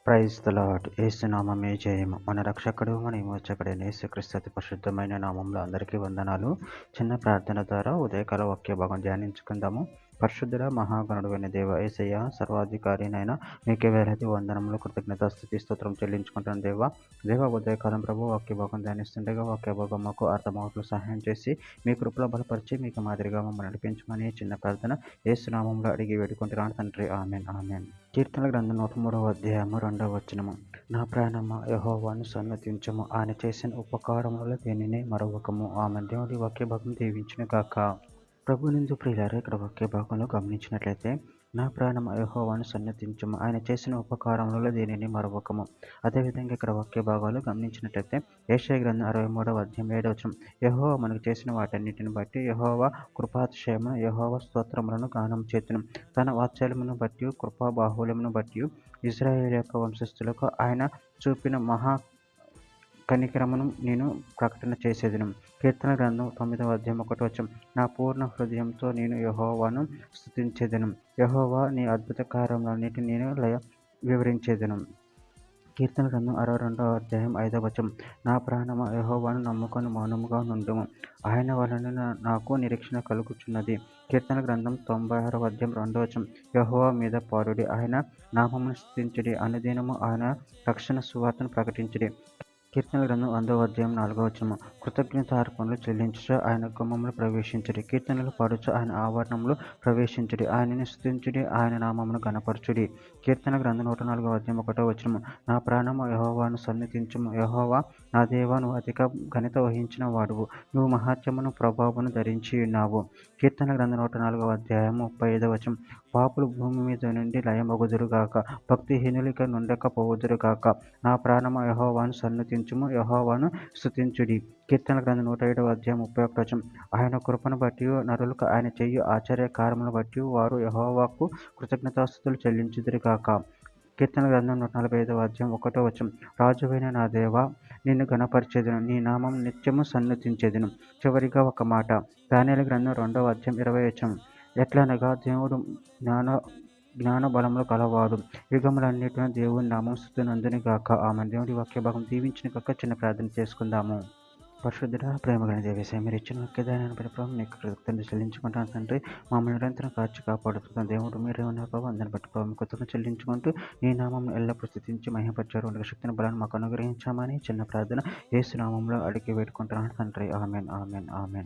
Praise the lord. యేసు నామమే జయము. మన రక్షకుడు మన విమోచకుడైన యేసుక్రీస్తు అతి పరిశుద్ధమైన నామంలో అందరికీ వందనాలు. చిన్న ప్రార్థన ద్వారా ఉదయకాల వాక్య భాగం ధ్యానించుకుందాము. పరిశుద్ధుడ మహాగణుడైన దేవ యేసయ్య, సర్వాధికారినైన మీకే వేలాది వందనములు, కృతజ్ఞత, స్తుతి, స్తోత్రం చెల్లించుకుంటాను దేవ ఉదయకాలం ప్రభు వాక్య భాగం ధ్యానిస్తుండగా వాక్య భాగం మాకు అర్థమవుట్లు సహాయం చేసి మీ కృపలో బలపరిచి మీకు మాదిరిగా మమ్మల్ని నడిపించమని చిన్న ప్రార్థన యేసు నామంలో అడిగి వేడుకుంటున్నాను తండ్రి. Amen amen. కీర్తనల గ్రంథం 103వ అధ్యాయము 2వ వచనము. నా ప్రాణమా యెహోవాను సన్నతించుము, ఆయన చేసిన ఉపకారములలో దేనిని మరొకము. ఆమె. దేవుడి వాక్య భాగం దీవించును గాక. ప్రభునందు ప్రియులారా, ఇక్కడ వాక్య భాగంలో గమనించినట్లయితే నా ప్రాణమా యెహోవాను సన్నతించుము, ఆయన చేసిన ఉపకారములలో దేనిని మరొకము. అదేవిధంగా ఇక్కడ వాక్య భాగాలు గమనించినట్లయితే యెషయా గ్రంథం 63వ అధ్యాయం 7వ వచనం. యెహోవా మనకు చేసిన వాటన్నిటిని బట్టి యెహోవా కృపాతిశయమును యెహోవా స్తోత్రములను గానం చేతును. తన వాత్సల్యమును బట్టి కృపా బాహుళ్యమును బట్టి ఇశ్రాయేలు యొక్క వంశస్థులకు ఆయన చూపిన మహా కనికరమును నేను ప్రకటన చేసేదను. కీర్తన గ్రంథం 9వ అధ్యాయం 1వ వచనం. నా పూర్ణ హృదయంతో నేను యెహోవాను స్తుతించెదను, యెహోవా నీ అద్భుత కార్యములన్నిటిని నేను వివరించేదను. కీర్తన గ్రంథం 62వ అధ్యాయం 5వ వచనం. నా ప్రాణమా యెహోవాను నమ్ముకొని మౌనముగా నుండుము, ఆయన వలన నాకు నిరీక్షణ కలుగుచున్నది. కీర్తన గ్రంథం 96వ అధ్యాయం 2వ వచనం. యెహోవా మీద పాడుడి, ఆయన నామమును స్తుతించుడి, అనుదినము ఆయన రక్షణ సువార్తను ప్రకటించుడి. కీర్తన గ్రంథం 100వ అధ్యాయం 4వ వచనము. కృతజ్ఞతార్పణలు చెల్లించుచు ఆయన గుమ్మములు ప్రవేశించుడి, కీర్తనలు పాడుచు ఆయన ఆవరణములు ప్రవేశించుడి, ఆయనను స్తుతించుడి, ఆయన నామమును ఘనపరచుడి. కీర్తన గ్రంథం 104వ అధ్యాయం 1వ వచనము. నా ప్రాణము యెహోవాను సన్నతించుము, యెహోవా నా దేవా, నువ్వు అధిక ఘనత వహించిన వాడువు, నువ్వు మహాత్యమును ప్రభావమును ధరించి ఉన్నావు. కీర్తన గ్రంథం 104వ అధ్యాయం 35వ వచనం. పాపులు భూమి మీద నుండి లయమగుదురుగాక, భక్తిహీనులు ఇక నుండకపోవుదురుగాక. నా ప్రాణము యెహోవాను సన్నతించుము, యెహోవాను స్తుతించుడి. కీర్తన గ్రంథం 107వ అధ్యాయం 31వ వచనం. ఆయన కృపను బట్టి నరులకు ఆయన చేయు ఆశ్చర్య కార్యములను బట్టి వారు యెహోవాకు కృతజ్ఞతాస్తుతులు చెల్లించుదురుగాక. కీర్తన గ్రంథం 145వ అధ్యాయం 1వ వచనం. రాజువైన నా దేవా, నిన్ను ఘనపరిచెదను, నీ నామం నిత్యము సన్నతించెదను. చివరిగా ఒక మాట. దానియేలు గ్రంథం 2వ అధ్యాయం 20వ వచనం. ఎట్లనగా దేవుడు జ్ఞాన బలములు కలవాడు, యుగములన్నిటిలో దేవుని నామం స్తుతినందును గాక. ఆమె. దేవుడి వాక్య భాగం దీవించిన గాక. చిన్న ప్రార్థన చేసుకుందాము. పరిశుద్ధుడ ప్రేమగల దేవేశ, మీరు ఇచ్చిన వాక్యదానాన్ని బట్టి ప్రభు మీకు కృతజ్ఞతలు చెల్లించుకుంటాను తండ్రి. మమ్మల్ని నిరంతరం కాచి కాపాడుతున్న దేవుడు మీరే ఉన్నారు ప్రభు. అందరిని బట్టి ప్రభు కృతజ్ఞతలు చెల్లించుకుంటూ నీ నామం ఎల్లప్పుడూ స్తుతించి మహిమపరిచారు శక్తిని బలాన్ని మాకు అనుగ్రహించామని చిన్న ప్రార్థన యేసు నామంలో అడిగి వేడుకుంటున్నాను తండ్రి. Amen amen amen.